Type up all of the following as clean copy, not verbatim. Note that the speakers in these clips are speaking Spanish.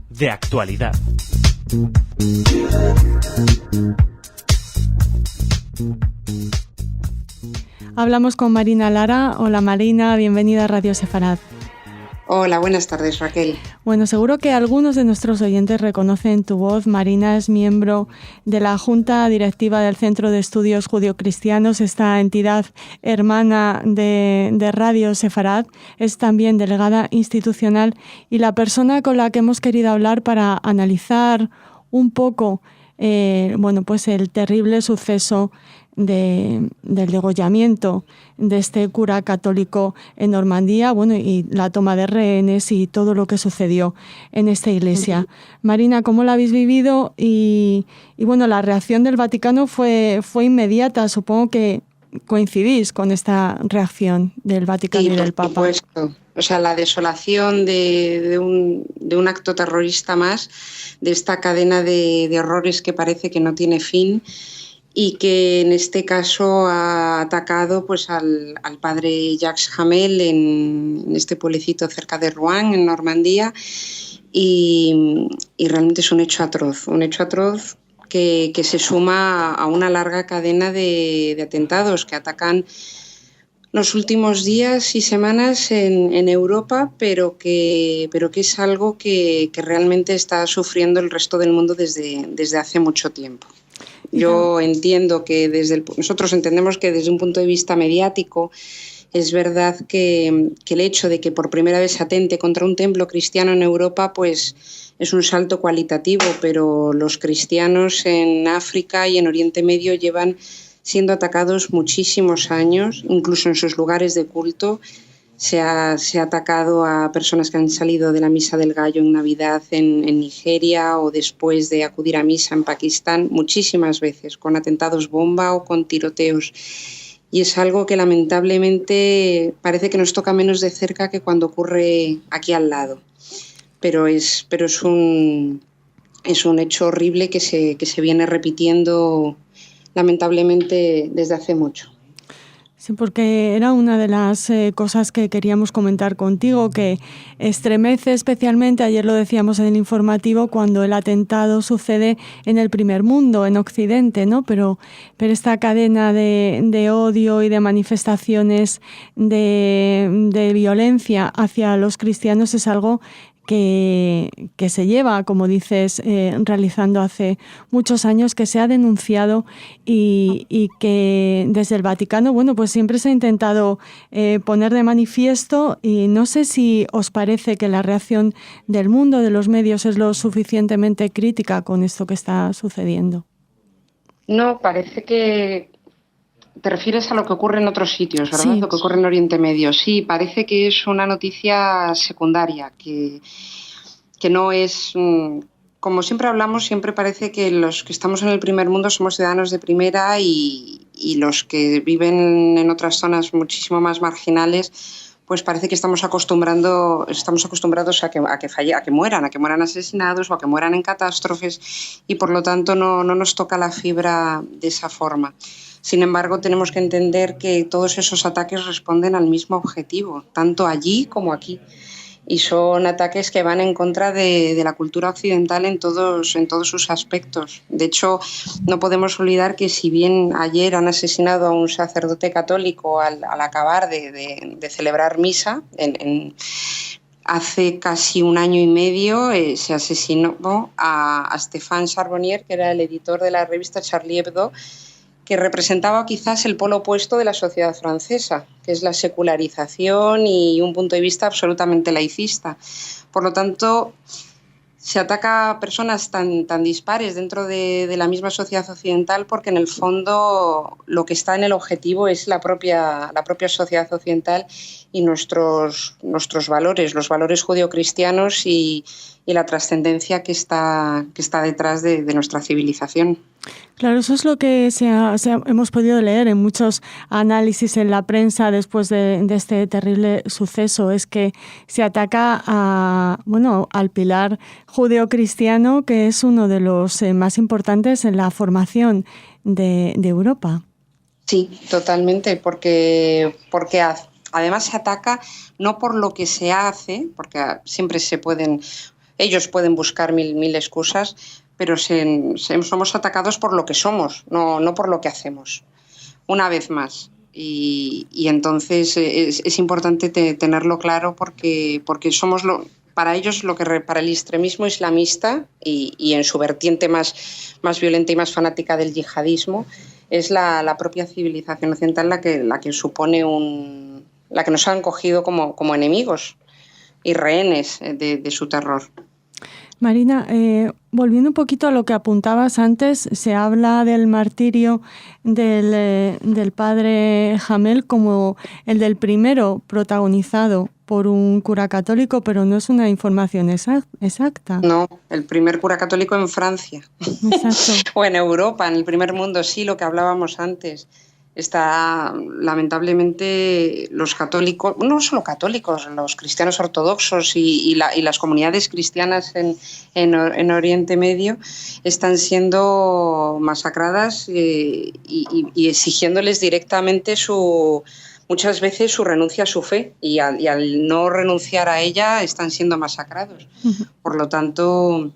De actualidad. Hablamos con Marina Lara. Hola Marina, bienvenida a Radio Sefarad. Hola, buenas tardes, Raquel. Bueno, seguro que algunos de nuestros oyentes reconocen tu voz. Marina es miembro de la Junta Directiva del Centro de Estudios Judio-Cristianos, esta entidad hermana de Radio Sefarad. Es también delegada institucional y la persona con la que hemos querido hablar para analizar un poco pues el terrible suceso del degollamiento de este cura católico en Normandía, y la toma de rehenes y todo lo que sucedió en esta iglesia. Marina, ¿cómo la habéis vivido? Y la reacción del Vaticano fue inmediata. Supongo que coincidís con esta reacción del Vaticano y del Papa. Por supuesto. O sea, la desolación de un acto terrorista más, de esta cadena de horrores que parece que no tiene fin, y que en este caso ha atacado pues al padre Jacques Hamel en este pueblecito cerca de Rouen, en Normandía, y realmente es un hecho atroz que se suma a una larga cadena de atentados que atacan los últimos días y semanas en Europa, pero que es algo que realmente está sufriendo el resto del mundo desde hace mucho tiempo. Yo entiendo que nosotros entendemos que desde un punto de vista mediático es verdad que el hecho de que por primera vez se atente contra un templo cristiano en Europa pues es un salto cualitativo, pero los cristianos en África y en Oriente Medio llevan siendo atacados muchísimos años, incluso en sus lugares de culto. Se ha atacado a personas que han salido de la Misa del Gallo en Navidad en Nigeria, o después de acudir a misa en Pakistán, muchísimas veces, con atentados bomba o con tiroteos. Y es algo que lamentablemente parece que nos toca menos de cerca que cuando ocurre aquí al lado. Pero es un hecho horrible que se viene repitiendo lamentablemente desde hace mucho. Sí, porque era una de las cosas que queríamos comentar contigo, que estremece especialmente, ayer lo decíamos en el informativo, cuando el atentado sucede en el primer mundo, en Occidente, ¿no? Pero esta cadena de odio y de manifestaciones de violencia hacia los cristianos es algo que se lleva, como dices, realizando hace muchos años, que se ha denunciado y que desde el Vaticano, pues siempre se ha intentado poner de manifiesto, y no sé si os parece que la reacción del mundo, de los medios, es lo suficientemente crítica con esto que está sucediendo. No, parece que te refieres a lo que ocurre en otros sitios, ¿verdad? Sí. Lo que ocurre en Oriente Medio. Sí, parece que es una noticia secundaria, que no es... Como siempre hablamos, siempre parece que los que estamos en el primer mundo somos ciudadanos de primera y los que viven en otras zonas muchísimo más marginales, pues parece que estamos acostumbrados a que mueran asesinados o a que mueran en catástrofes, y por lo tanto no nos toca la fibra de esa forma. Sin embargo, tenemos que entender que todos esos ataques responden al mismo objetivo, tanto allí como aquí. Y son ataques que van en contra de la cultura occidental en todos sus aspectos. De hecho, no podemos olvidar que si bien ayer han asesinado a un sacerdote católico al acabar de celebrar misa, hace casi un año y medio se asesinó a Stéphane Charbonnier, que era el editor de la revista Charlie Hebdo, que representaba quizás el polo opuesto de la sociedad francesa, que es la secularización y un punto de vista absolutamente laicista. Por lo tanto, se ataca a personas tan dispares dentro de la misma sociedad occidental, porque en el fondo lo que está en el objetivo es la propia sociedad occidental y nuestros valores, los valores judeocristianos y la trascendencia que está detrás de nuestra civilización. Claro, eso es lo que hemos podido leer en muchos análisis en la prensa después de este terrible suceso. Es que se ataca al pilar judeocristiano, que es uno de los más importantes en la formación de Europa. Sí, totalmente, porque además se ataca no por lo que se hace, porque siempre ellos pueden buscar mil excusas, pero somos atacados por lo que somos, no por lo que hacemos, una vez más. Y entonces es importante tenerlo claro porque somos para ellos para el extremismo islamista y en su vertiente más violenta y más fanática del yihadismo es la propia civilización occidental la que supone la que nos han cogido como enemigos y rehenes de su terror. Marina, volviendo un poquito a lo que apuntabas antes, se habla del martirio del padre Jamel como el del primero protagonizado por un cura católico, pero no es una información exacta. No, el primer cura católico en Francia. Exacto. O en Europa, en el primer mundo, sí, lo que hablábamos antes. Lamentablemente, los católicos, no solo católicos, los cristianos ortodoxos y las comunidades cristianas en Oriente Medio están siendo masacradas y exigiéndoles directamente muchas veces su renuncia a su fe y al no renunciar a ella están siendo masacrados. Por lo tanto,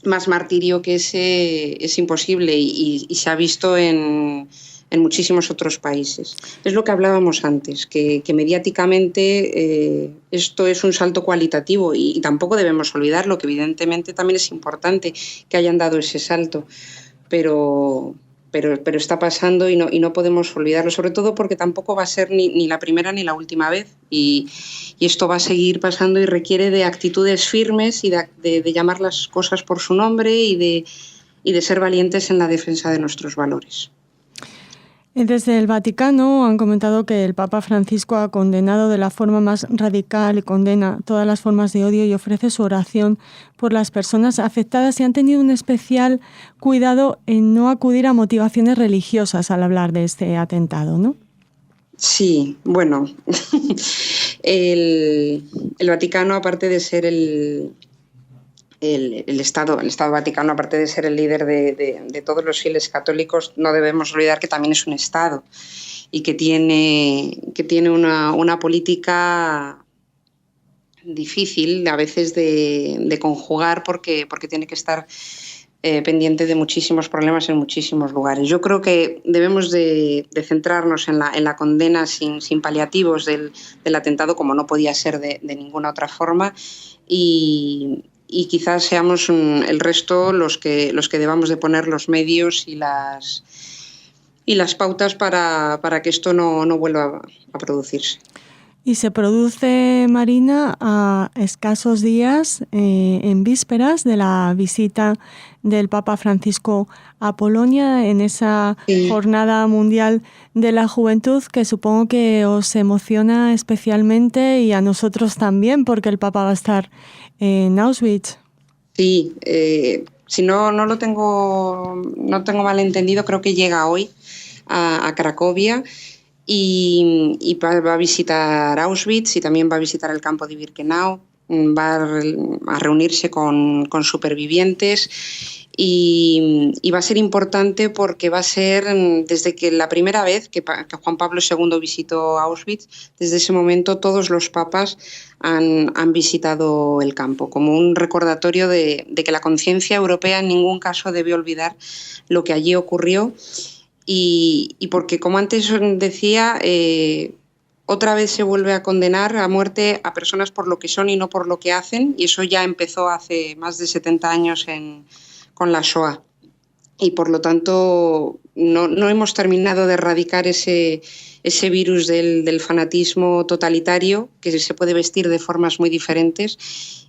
más martirio que ese es imposible y se ha visto en muchísimos otros países. Es lo que hablábamos antes, que mediáticamente esto es un salto cualitativo y tampoco debemos olvidarlo, que evidentemente también es importante que hayan dado ese salto, pero está pasando y no podemos olvidarlo, sobre todo porque tampoco va a ser ni la primera ni la última vez y esto va a seguir pasando y requiere de actitudes firmes y de llamar las cosas por su nombre y de ser valientes en la defensa de nuestros valores. Desde el Vaticano han comentado que el Papa Francisco ha condenado de la forma más radical y condena todas las formas de odio y ofrece su oración por las personas afectadas y han tenido un especial cuidado en no acudir a motivaciones religiosas al hablar de este atentado, ¿no? Sí, bueno, el Vaticano, aparte de ser el Estado Vaticano, aparte de ser el líder de todos los fieles católicos, no debemos olvidar que también es un Estado y que tiene una política difícil a veces de conjugar porque tiene que estar pendiente de muchísimos problemas en muchísimos lugares. Yo creo que debemos de centrarnos en la condena sin paliativos del atentado, como no podía ser de ninguna otra forma, y quizás seamos el resto los que debamos de poner los medios y las pautas para que esto no vuelva a producirse. Y se produce, Marina, a escasos días, en vísperas de la visita del Papa Francisco a Polonia, en esa Jornada Mundial de la Juventud, que supongo que os emociona especialmente y a nosotros también, porque el Papa va a estar en Auschwitz. Sí, si no tengo mal entendido, creo que llega hoy a Cracovia. Y va a visitar Auschwitz y también va a visitar el campo de Birkenau, va a reunirse con supervivientes y va a ser importante porque va a ser desde que la primera vez que Juan Pablo II visitó Auschwitz, desde ese momento todos los papas han visitado el campo, como un recordatorio de que la conciencia europea en ningún caso debe olvidar lo que allí ocurrió. Y porque, como antes decía, otra vez se vuelve a condenar a muerte a personas por lo que son y no por lo que hacen, y eso ya empezó hace más de 70 años con la Shoah. Y por lo tanto no hemos terminado de erradicar ese virus del fanatismo totalitario que se puede vestir de formas muy diferentes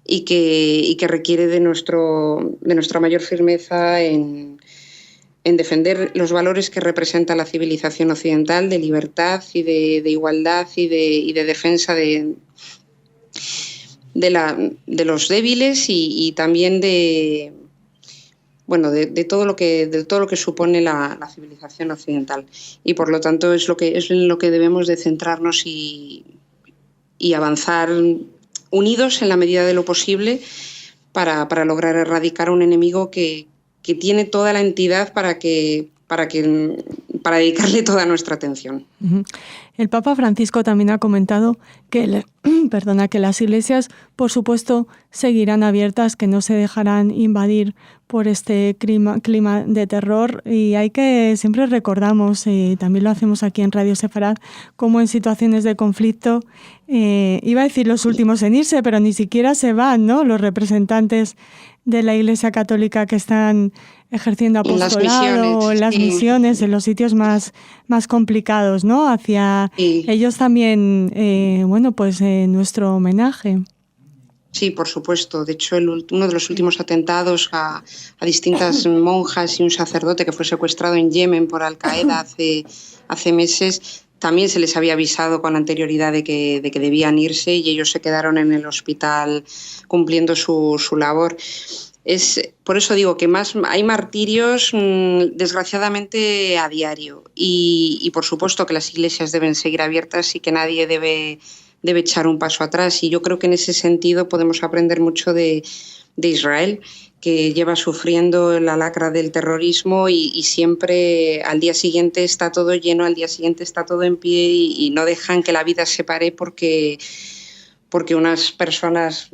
y que requiere de nuestra mayor firmeza en defender los valores que representa la civilización occidental de libertad y de igualdad y de defensa de los débiles y también de todo lo que supone la civilización occidental. Y por lo tanto es en lo que debemos de centrarnos y avanzar unidos en la medida de lo posible para lograr erradicar a un enemigo que tiene toda la entidad para dedicarle toda nuestra atención. El Papa Francisco también ha comentado que, que las iglesias, por supuesto, seguirán abiertas, que no se dejarán invadir por este clima de terror, y hay que, siempre recordamos, y también lo hacemos aquí en Radio Sefarad, como en situaciones de conflicto, iba a decir los últimos en irse, pero ni siquiera se van, ¿no?, los representantes de la Iglesia Católica que están ejerciendo apostolado en las misiones, en los sitios más complicados, ¿no? Hacia ellos también, nuestro homenaje. Sí, por supuesto. De hecho, uno de los últimos atentados a distintas monjas y un sacerdote que fue secuestrado en Yemen por Al-Qaeda hace meses, también se les había avisado con anterioridad de que debían irse, y ellos se quedaron en el hospital cumpliendo su labor. Por eso digo que hay martirios, desgraciadamente, a diario, y por supuesto que las iglesias deben seguir abiertas y que nadie debe echar un paso atrás, y yo creo que en ese sentido podemos aprender mucho de Israel, que lleva sufriendo la lacra del terrorismo y siempre al día siguiente está todo lleno, al día siguiente está todo en pie, y no dejan que la vida se pare porque unas personas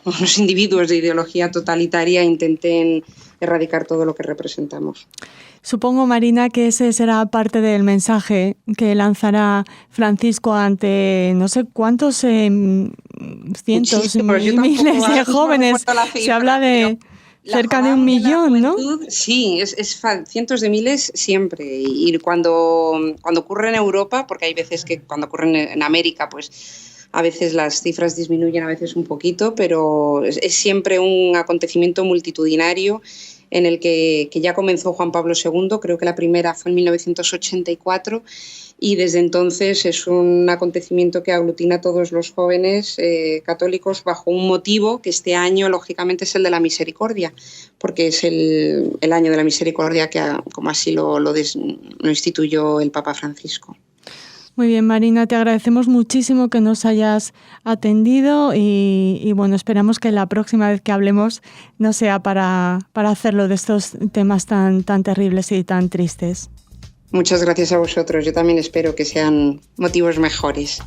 unos individuos de ideología totalitaria intenten erradicar todo lo que representamos. Supongo, Marina, que ese será parte del mensaje que lanzará Francisco ante no sé cuántos cientos, miles de jóvenes. Se habla de cerca de 1 millón, ¿no? Sí, es cientos de miles siempre. Y cuando ocurre en Europa, porque hay veces que cuando ocurre en América, pues a veces las cifras disminuyen, a veces un poquito, pero es siempre un acontecimiento multitudinario en el que ya comenzó Juan Pablo II, creo que la primera fue en 1984, y desde entonces es un acontecimiento que aglutina a todos los jóvenes católicos bajo un motivo que este año, lógicamente, es el de la misericordia, porque es el año de la misericordia, que como así lo instituyó el Papa Francisco. Muy bien, Marina, te agradecemos muchísimo que nos hayas atendido y bueno, esperamos que la próxima vez que hablemos no sea para hacerlo de estos temas tan terribles y tan tristes. Muchas gracias a vosotros. Yo también espero que sean motivos mejores.